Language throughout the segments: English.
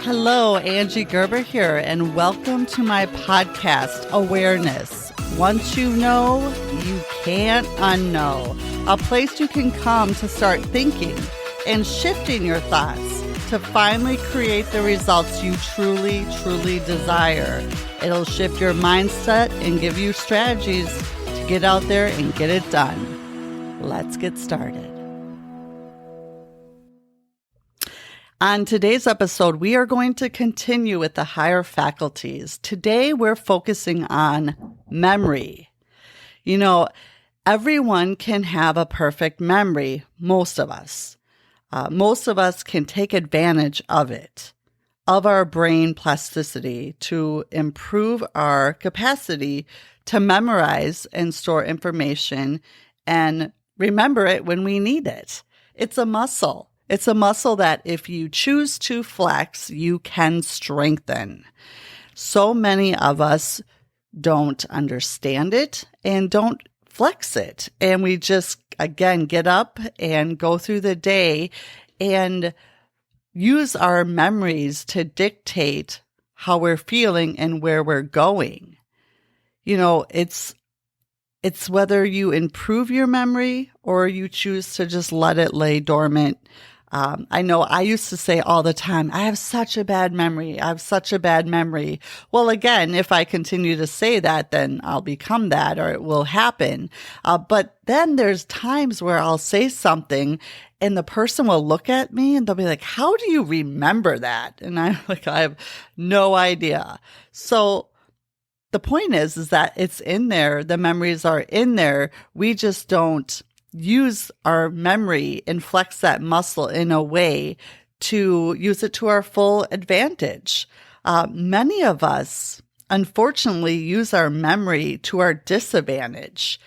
Hello, Angie Gerber here, and welcome to my podcast, Awareness. Once you know, you can't unknow. A place you can come to start thinking and shifting your thoughts to finally create the results you truly, truly desire. It'll shift your mindset and give you strategies to get out there and get it done. Let's get started. On today's episode, we are going to continue with the higher faculties. Today, we're focusing on memory. You know, everyone can have a perfect memory, most of us. Most of us can take advantage of it, of our brain plasticity to improve our capacity to memorize and store information and remember it when we need it. It's a muscle. It's a muscle that if you choose to flex, you can strengthen. So many of us don't understand it and don't flex it. And we just, again, get up and go through the day and use our memories to dictate how we're feeling and where we're going. You know, it's whether you improve your memory or you choose to just let it lay dormant. I know I used to say all the time, I have such a bad memory. I have such a bad memory. Well, again, if I continue to say that, then I'll become that or it will happen. But then there's times where I'll say something and the person will look at me and they'll be like, how do you remember that? And I'm like, I have no idea. So the point is that it's in there. The memories are in there. We just don't use our memory and flex that muscle in a way to use it to our full advantage. Many of us, unfortunately, use our memory to our disadvantage.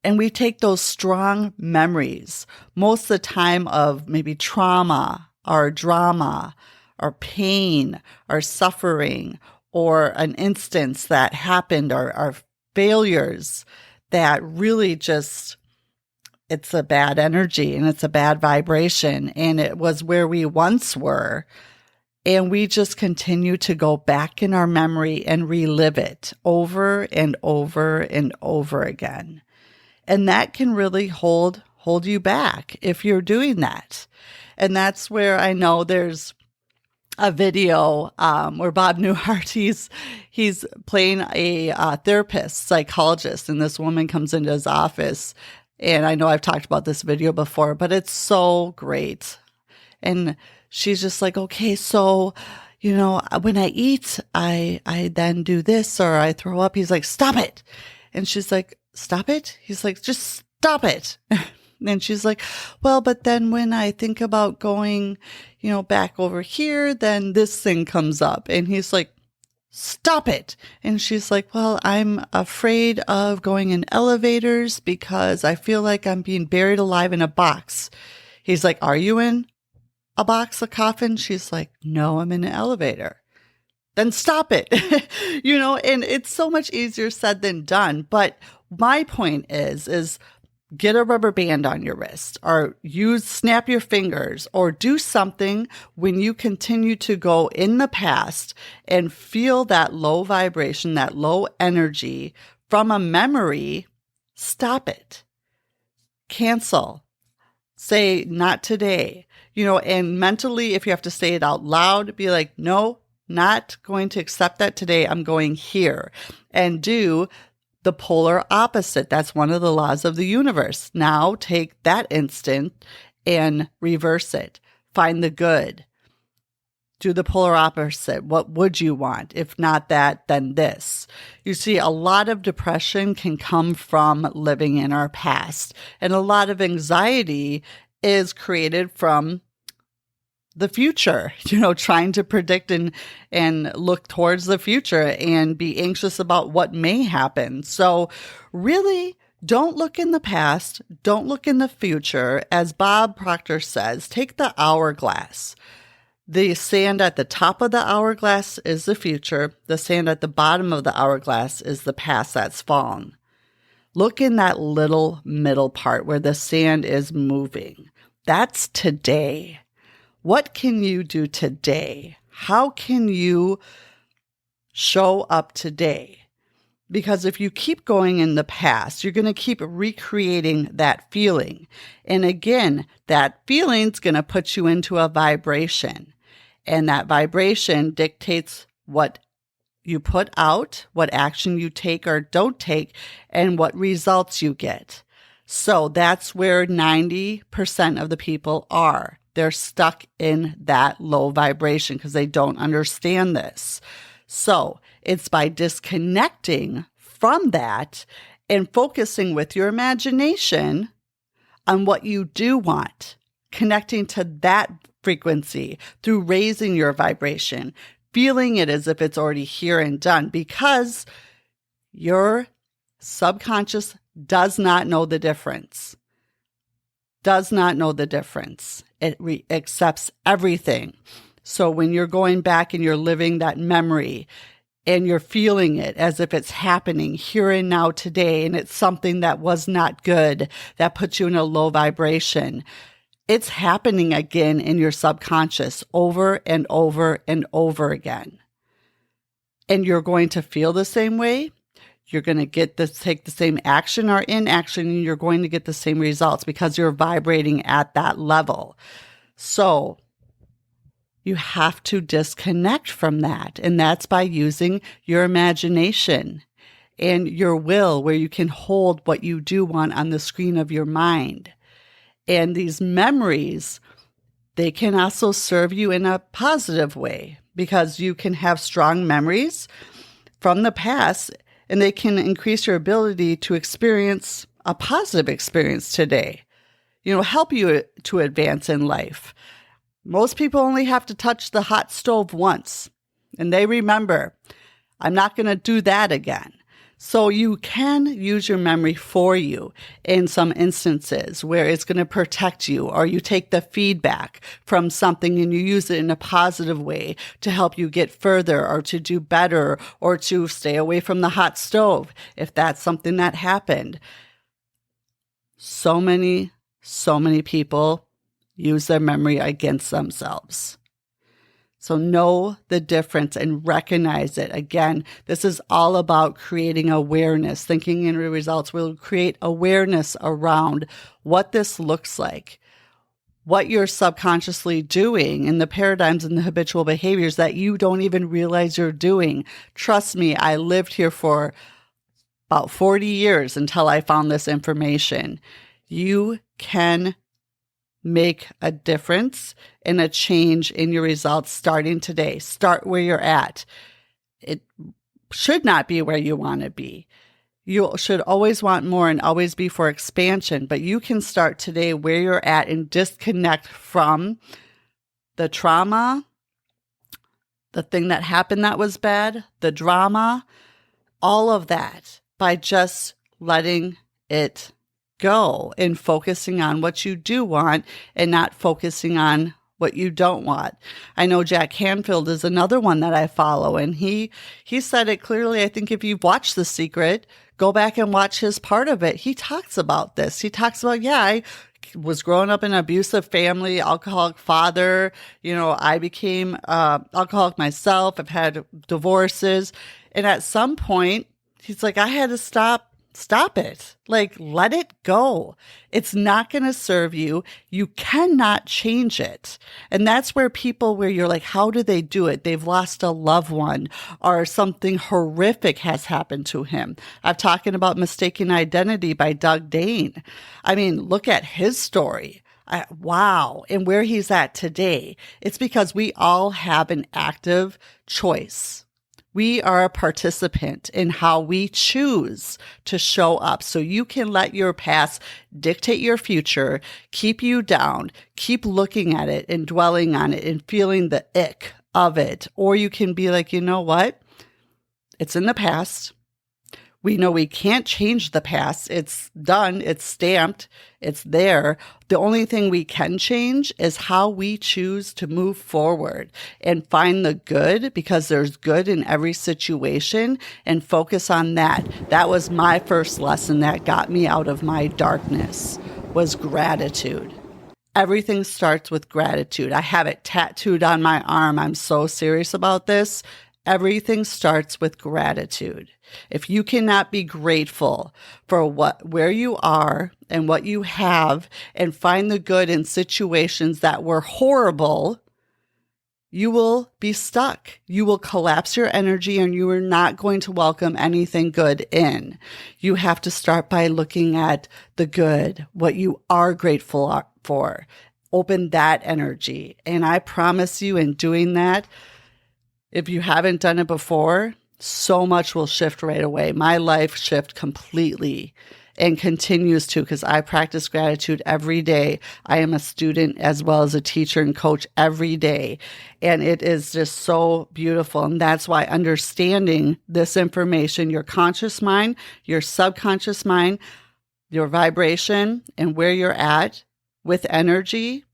And we take those strong memories, most of the time of maybe trauma or drama or pain or suffering or an instance that happened or failures that really just it's a bad energy and it's a bad vibration and it was where we once were. And we just continue to go back in our memory and relive it over and over and over again. And that can really hold you back if you're doing that. And that's where I know there's a video where Bob Newhart, he's playing a therapist, psychologist, and this woman comes into his office. And I know I've talked about this video before, but it's so great. And she's just like, okay, so, you know, when I eat, I then do this or I throw up. He's like, stop it. And she's like, stop it? He's like, just stop it. And she's like, well, but then when I think about going, you know, back over here, then this thing comes up. And he's like, stop it. And she's like, well, I'm afraid of going in elevators because I feel like I'm being buried alive in a box. He's like, are you in a box, a coffin? She's like, no, I'm in an elevator. Then stop it. You know, and it's so much easier said than done. But my point is get a rubber band on your wrist or snap your fingers or do something when you continue to go in the past and feel that low vibration, that low energy from a memory. Stop it. Cancel. Say not today, you know, and mentally, if you have to say it out loud, be like, no, not going to accept that today. I'm going here and do the polar opposite. That's one of the laws of the universe. Now take that instant and reverse it. Find the good. Do the polar opposite. What would you want? If not that, then this. You see, a lot of depression can come from living in our past. And a lot of anxiety is created from the future, you know, trying to predict and look towards the future and be anxious about what may happen. So really don't look in the past. Don't look in the future. As Bob Proctor says, take the hourglass. The sand at the top of the hourglass is the future. The sand at the bottom of the hourglass is the past that's fallen. Look in that little middle part where the sand is moving. That's today. What can you do today? How can you show up today? Because if you keep going in the past, you're going to keep recreating that feeling. And again, that feeling's going to put you into a vibration. And that vibration dictates what you put out, what action you take or don't take, and what results you get. So that's where 90% of the people are. They're stuck in that low vibration because they don't understand this. So it's by disconnecting from that and focusing with your imagination on what you do want, connecting to that frequency through raising your vibration, feeling it as if it's already here and done, because your subconscious does not know the difference. Does not know the difference. It accepts everything. So when you're going back and you're living that memory and you're feeling it as if it's happening here and now today, and it's something that was not good, that puts you in a low vibration, it's happening again in your subconscious over and over and over again. And you're going to feel the same way. You're going to take the same action or inaction, and you're going to get the same results because you're vibrating at that level. So you have to disconnect from that. And that's by using your imagination and your will, where you can hold what you do want on the screen of your mind. And these memories, they can also serve you in a positive way, because you can have strong memories from the past, and they can increase your ability to experience a positive experience today, help you to advance in life. Most people only have to touch the hot stove once, and they remember, I'm not going to do that again. So you can use your memory for you in some instances where it's going to protect you, or you take the feedback from something and you use it in a positive way to help you get further or to do better or to stay away from the hot stove if that's something that happened. So many people use their memory against themselves. So know the difference and recognize it. Again, this is all about creating awareness. Thinking in results will create awareness around what this looks like, what you're subconsciously doing, and the paradigms and the habitual behaviors that you don't even realize you're doing. Trust me, I lived here for about 40 years until I found this information. You can make a difference and a change in your results starting today. Start where you're at. It should not be where you want to be. You should always want more and always be for expansion, but you can start today where you're at and disconnect from the trauma, the thing that happened that was bad, the drama, all of that, by just letting it go and focusing on what you do want and not focusing on what you don't want. I know Jack Canfield is another one that I follow, and he said it clearly. I think if you've watched The Secret, go back and watch his part of it. He talks about this. He talks about, I was growing up in an abusive family, alcoholic father. I became alcoholic myself. I've had divorces. And at some point, he's like, I had to stop it. Let it go. It's not going to serve you. You cannot change it. And that's where you're like, how do they do it? They've lost a loved one or something horrific has happened to him. I'm talking about Mistaken Identity by Doug Dane. I mean, look at his story. Wow. And where he's at today. It's because we all have an active choice. We are a participant in how we choose to show up. So you can let your past dictate your future, keep you down, keep looking at it and dwelling on it and feeling the ick of it. Or you can be like, you know what? It's in the past. We know we can't change the past. It's done. It's stamped. It's there. The only thing we can change is how we choose to move forward and find the good, because there's good in every situation, and focus on that. That was my first lesson that got me out of my darkness, was gratitude. Everything starts with gratitude. I have it tattooed on my arm. I'm so serious about this. Everything starts with gratitude. If you cannot be grateful for where you are and what you have and find the good in situations that were horrible, you will be stuck. You will collapse your energy and you are not going to welcome anything good in. You have to start by looking at the good, what you are grateful for. Open that energy. And I promise you, in doing that, if you haven't done it before, so much will shift right away. My life shift completely and continues to, because I practice gratitude every day. I am a student as well as a teacher and coach every day. And it is just so beautiful. And that's why understanding this information, your conscious mind, your subconscious mind, your vibration, and where you're at with energy,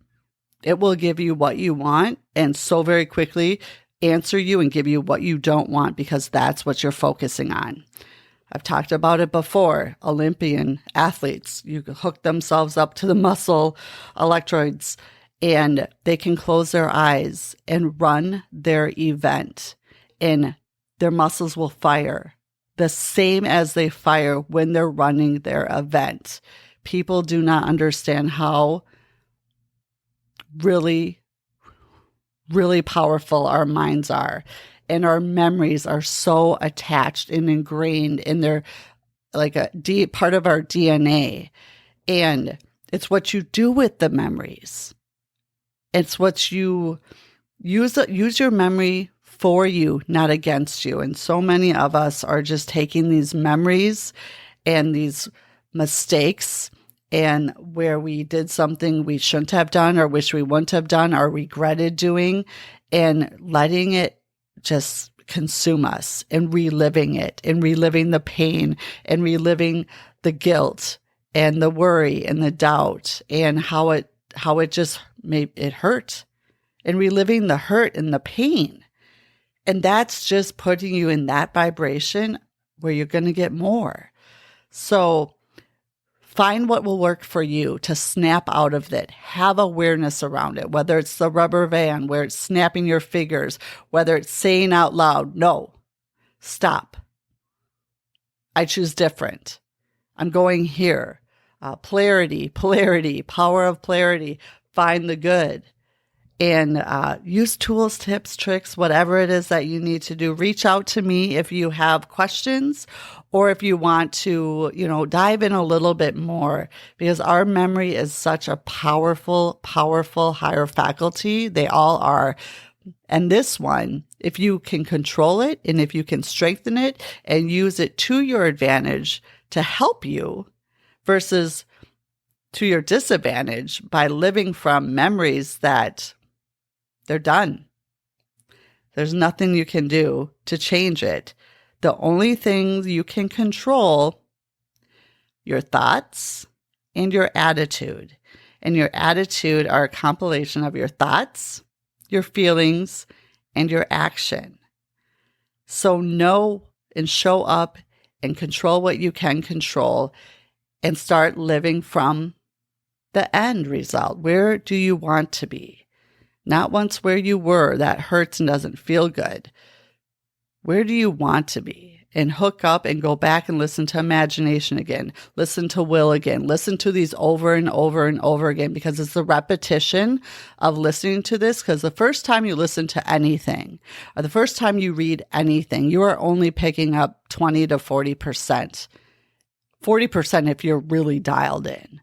it will give you what you want. And so very quickly answer you and give you what you don't want, because that's what you're focusing on. I've talked about it before. Olympian athletes, you hook themselves up to the muscle electrodes and they can close their eyes and run their event and their muscles will fire the same as they fire when they're running their event. People do not understand how really powerful our minds are, and our memories are so attached and ingrained in their, like a deep part of our DNA. And it's what you do with the memories. It's what you use your memory for you, not against you. And so many of us are just taking these memories and these mistakes and where we did something we shouldn't have done or wish we wouldn't have done or regretted doing, and letting it just consume us and reliving it and reliving the pain and reliving the guilt and the worry and the doubt and how it just made it hurt, and reliving the hurt and the pain. And that's just putting you in that vibration where you're going to get more. So find what will work for you to snap out of it. Have awareness around it, whether it's the rubber band, where it's snapping your fingers, whether it's saying out loud, no, stop. I choose different. I'm going here. Polarity, power of polarity. Find the good. And use tools, tips, tricks, whatever it is that you need to do. Reach out to me if you have questions or if you want to, dive in a little bit more, because our memory is such a powerful higher faculty. They all are. And this one, if you can control it and if you can strengthen it and use it to your advantage to help you versus to your disadvantage by living from memories that they're done. There's nothing you can do to change it. The only thing you can control, your thoughts and your attitude. And your attitude are a compilation of your thoughts, your feelings, and your action. So know and show up and control what you can control and start living from the end result. Where do you want to be? Not once where you were, that hurts and doesn't feel good. Where do you want to be? And hook up and go back and listen to imagination again. Listen to will again. Listen to these over and over and over again, because it's the repetition of listening to this. Because the first time you listen to anything or the first time you read anything, you are only picking up 20 to 40%. 40% if you're really dialed in.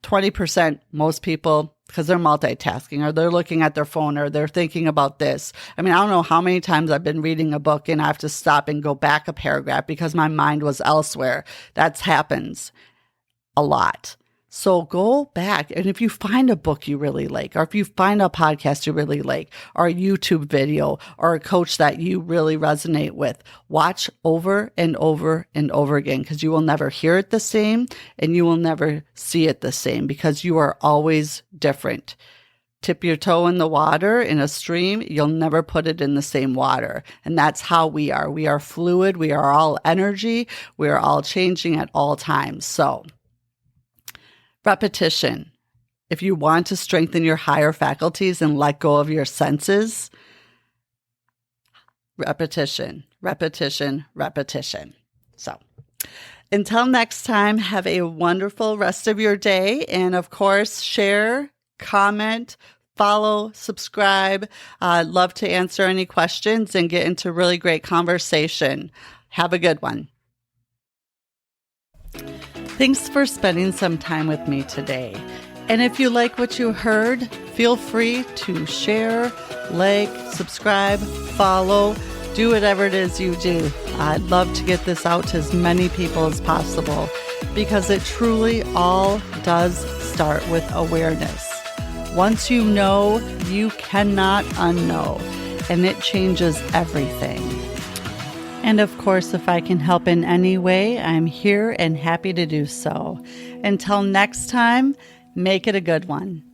20%, most people, because they're multitasking or they're looking at their phone or they're thinking about this. I mean, I don't know how many times I've been reading a book and I have to stop and go back a paragraph because my mind was elsewhere. That happens a lot. So go back. And if you find a book you really like, or if you find a podcast you really like, or a YouTube video, or a coach that you really resonate with, watch over and over and over again, because you will never hear it the same and you will never see it the same, because you are always different. Tip your toe in the water in a stream, you'll never put it in the same water. And that's how we are. We are fluid. We are all energy. We are all changing at all times. So repetition if you want to strengthen your higher faculties and let go of your senses, repetition, repetition, repetition. So until next time, have a wonderful rest of your day. And of course, share, comment, follow, subscribe. I'd love to answer any questions and get into really great conversation. Have a good one. Thanks for spending some time with me today. And if you like what you heard, feel free to share, like, subscribe, follow, do whatever it is you do. I'd love to get this out to as many people as possible because it truly all does start with awareness. Once you know, you cannot unknow, and it changes everything. And of course, if I can help in any way, I'm here and happy to do so. Until next time, make it a good one.